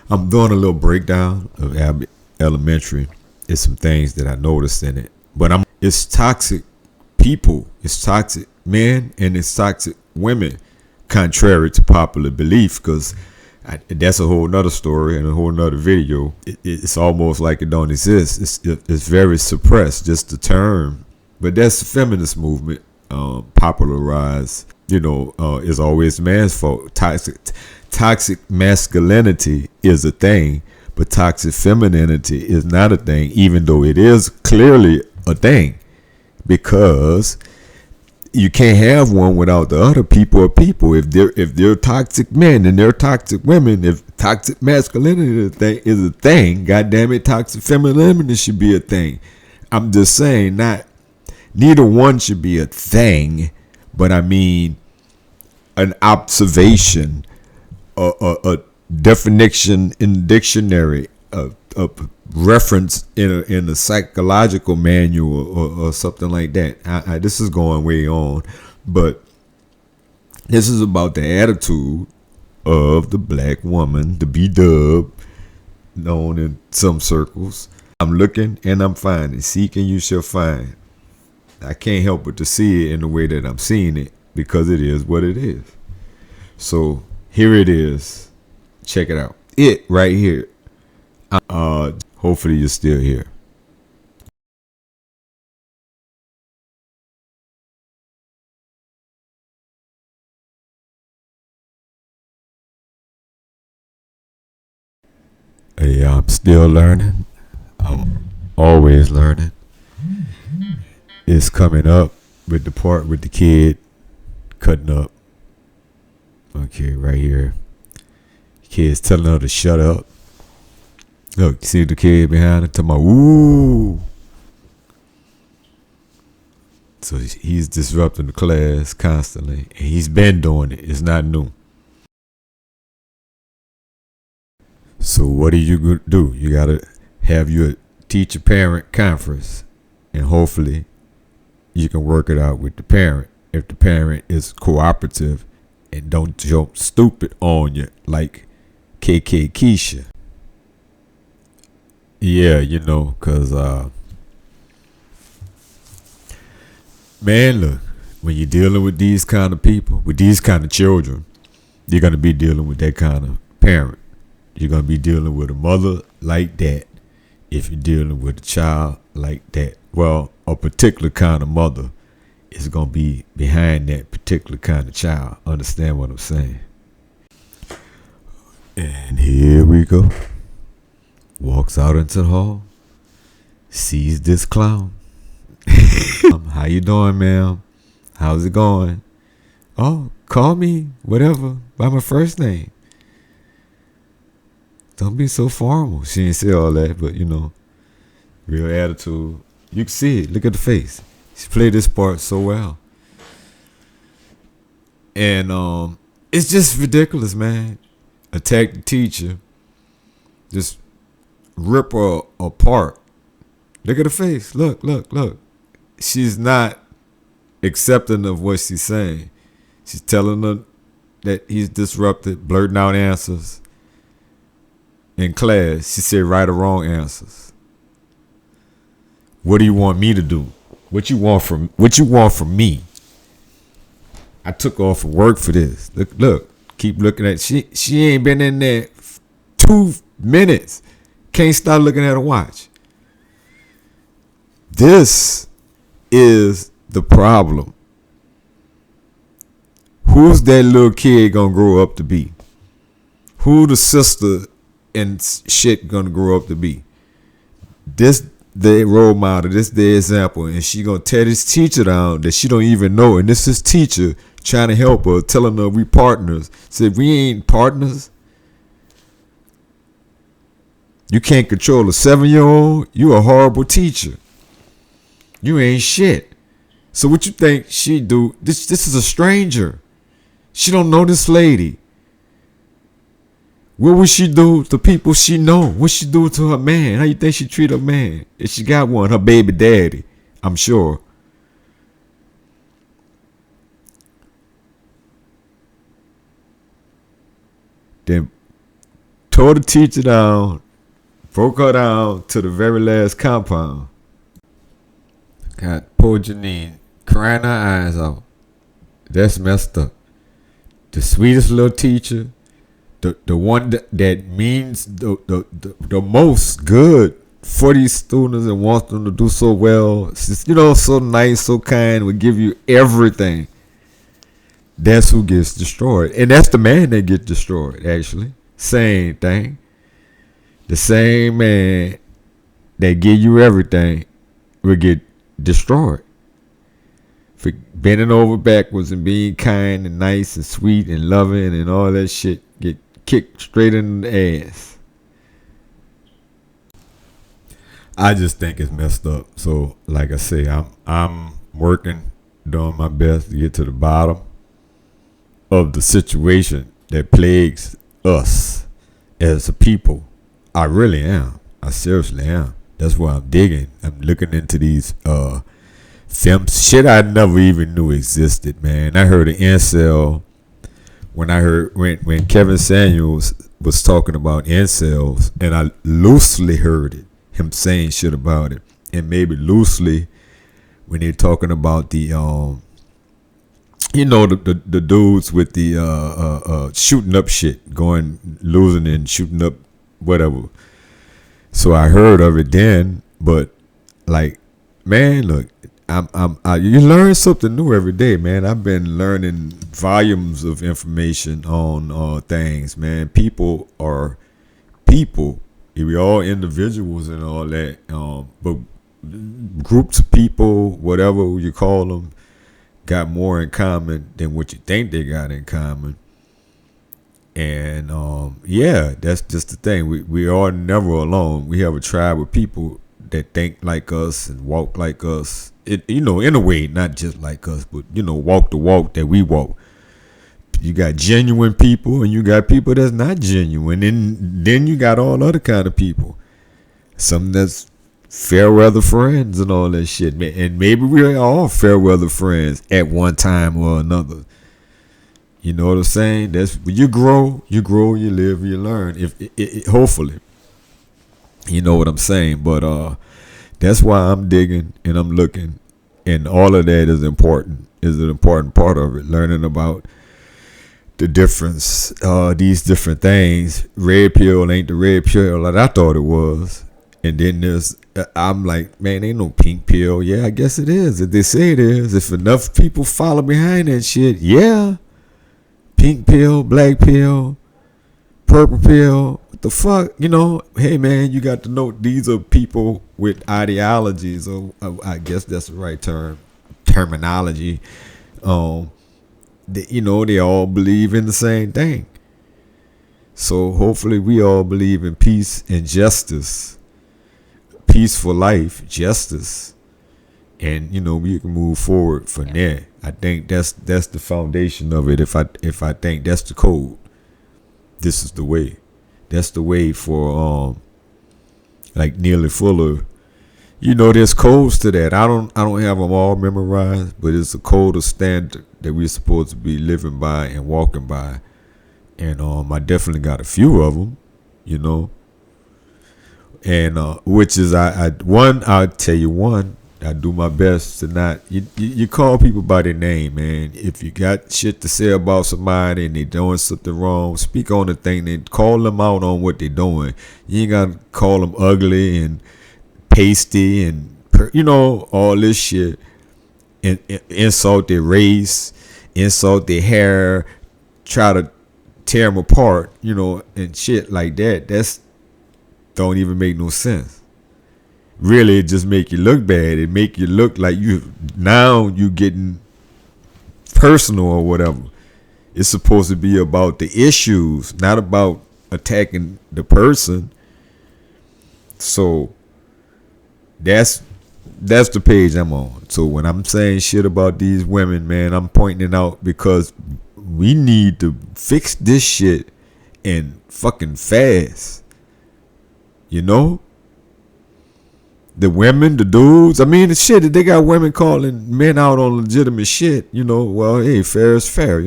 I'm doing a little breakdown of Abbott Elementary. It's some things that I noticed in it, but it's toxic people, it's toxic men, and it's toxic women, contrary to popular belief. Because that's a whole nother story and a whole nother video. It's almost like it don't exist. It's very suppressed, just the term. But that's the feminist movement popularized. Is always man's fault. Toxic masculinity is a thing, but toxic femininity is not a thing, even though it is clearly a thing, because you can't have one without the other. People are people. If they're toxic men and they're toxic women, if toxic masculinity is a thing, goddamn it, toxic femininity should be a thing. I'm just saying, neither one should be a thing, but I mean an observation, a definition in the dictionary, a reference in a psychological manual or something like that. This is going way on, but this is about the attitude of the black woman, the B-dub, known in some circles. I'm looking and I'm finding, seeking you shall find. I can't help but to see it in the way that I'm seeing it, because it is what it is. So here it is. Check it out. It right here. Hopefully you're still here. Yeah, I'm still learning. I'm always learning. It's coming up with the part with the kid cutting up. Okay, right here. Kid's telling her to shut up. Look, see the kid behind her talking about, ooh. So he's disrupting the class constantly. And he's been doing it. It's not new. So what do you do? You got to have your teacher-parent conference. And hopefully you can work it out with the parent. If the parent is cooperative and don't jump stupid on you like KK Keisha. Yeah, because, man, look, when you're dealing with these kind of people, with these kind of children, you're going to be dealing with that kind of parent. You're going to be dealing with a mother like that if you're dealing with a child like that. Well, a particular kind of mother is going to be behind that particular kind of child. Understand what I'm saying? And here we go. Walks out into the hall, sees this clown. How you doing, ma'am? How's it going? Oh, call me, whatever, by my first name. Don't be so formal. She didn't say all that, but real attitude. You can see it. Look at the face. She played this part so well. And it's just ridiculous, man. Attack the teacher. Just rip her apart. Look at her face. Look. She's not accepting of what she's saying. She's telling her that he's disrupted, blurting out answers. In class, she said right or wrong answers. What do you want me to do? What you want from me? I took off from work for this. Look, keep looking at she ain't been in there 2 minutes. Can't stop looking at her watch. This is the problem. Who's that little kid gonna grow up to be? Who the sister and shit gonna grow up to be? This the role model, this the example, and she gonna tear this teacher down that she don't even know, and this is teacher trying to help her, telling her we partners. Said we ain't partners. You can't control a 7-year-old. You a horrible teacher. You ain't shit. So what you think she do? This is a stranger. She don't know this lady. What would she do to people she know? What she do to her man? How you think she treat her man? If she got one, her baby daddy, I'm sure. Then tore the teacher down, broke her down to the very last compound. Got poor Janine crying her eyes out. That's messed up. The sweetest little teacher, the one that means the most good for these students and wants them to do so well. She's, so nice, so kind, would give you everything. That's who gets destroyed. And that's the man that gets destroyed, actually. Same thing. The same man that give you everything will get destroyed. For bending over backwards and being kind and nice and sweet and loving and all that shit, get kicked straight in the ass. I just think it's messed up. So, like I say, I'm working, doing my best to get to the bottom of the situation that plagues us as a people. I really am. I seriously am. That's why I'm digging. I'm looking into these shit I never even knew existed, man. I heard an incel when Kevin Samuels was talking about incels, and I loosely heard it, him saying shit about it, and maybe loosely when they're talking about the the dudes with the shooting up shit, losing and shooting up whatever. So I heard of it then, but like, man, look, you learn something new every day, man. I've been learning volumes of information on things, man. People are people. We all individuals and all that, but groups of people, whatever you call them, got more in common than what you think they got in common. And yeah, that's just the thing. We are never alone. We have a tribe of people that think like us and walk like us. In a way, not just like us, but walk the walk that we walk. You got genuine people and you got people that's not genuine, and then you got all other kind of people. Some that's fair weather friends and all that shit, man. And maybe we're all fair weather friends at one time or another. You know what I'm saying? That's you grow, you live, you learn. Hopefully, you know what I'm saying. But that's why I'm digging and I'm looking, and all of that is important. Is an important part of it. Learning about the difference, these different things. Red pill ain't the red pill that I thought it was. And then I'm like, man, ain't no pink pill. Yeah, I guess it is. If they say it is, if enough people follow behind that shit, yeah. Pink pill, black pill, purple pill. What the fuck? Hey, man, you got to know these are people with ideologies, or I guess that's the right terminology. They all believe in the same thing. So hopefully we all believe in peace and justice. Peaceful life, justice. And we can move forward from there. I think that's the foundation of it. If I think that's the code, this is the way. That's the way for like Neely Fuller. There's codes to that. I don't have them all memorized, but it's a code of standard that we're supposed to be living by and walking by. And I definitely got a few of them, and which is I'll tell you one. I do my best to not. You call people by their name, man. If you got shit to say about somebody and they doing something wrong, speak on the thing. Then call them out on what they doing. You ain't gotta call them ugly and pasty and all this shit, and insult their race, insult their hair, try to tear them apart, and shit like that. That's don't even make no sense. Really, it just make you look bad. It make you look like you getting personal or whatever. It's supposed to be about the issues, not about attacking the person. So that's the page I'm on. So when I'm saying shit about these women, man, I'm pointing it out because we need to fix this shit and fucking fast. The women, the dudes, I mean, the shit, they got women calling men out on legitimate shit, well, hey, fair is fair,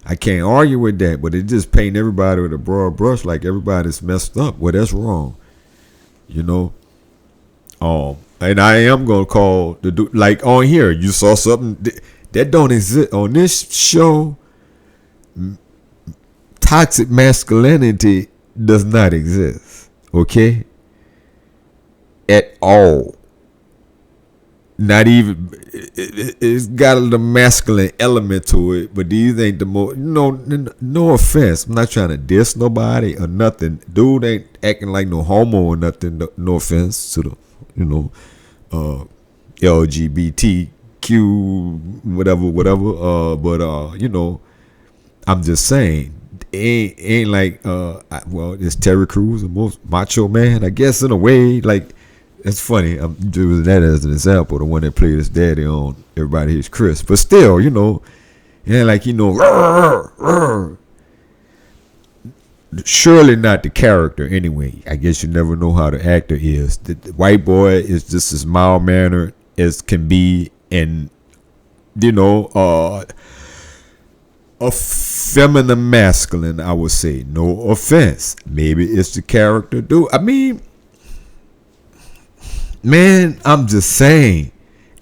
I I can't argue with that, but it just paint everybody with a broad brush like everybody's messed up. Well, that's wrong, you know. And I am gonna call the dude like on here. You saw something that don't exist on this show. Toxic masculinity does not exist, okay? At all. Not even, it's got the masculine element to it, but these ain't the most, no offense. I'm not trying to diss nobody or nothing. Dude ain't acting like no homo or nothing. No offense to the, LGBTQ, whatever. But I'm just saying, ain't like, it's Terry Crews, the most macho man, I guess, in a way. Like, it's funny. I'm using that as an example, the one that played his daddy on Everybody Hates Chris. But still, it ain't like, surely not the character anyway. I guess you never know how the actor is. The white boy is just as mild-mannered as can be, and, a feminine masculine, I would say. No offense. Maybe it's the character, dude. I mean, man, I'm just saying,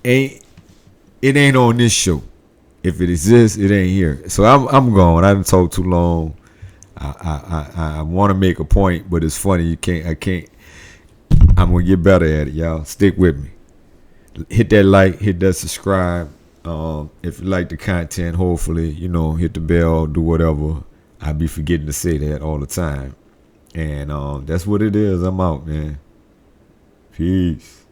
it ain't on this show. If it exists, it ain't here. So I'm gone. I didn't talk too long. I want to make a point, but it's funny. I can't. I'm gonna get better at it, y'all. Stick with me. Hit that like, hit that subscribe. If you like the content, hopefully, hit the bell, do whatever. I be forgetting to say that all the time. And that's what it is. I'm out, man. Peace.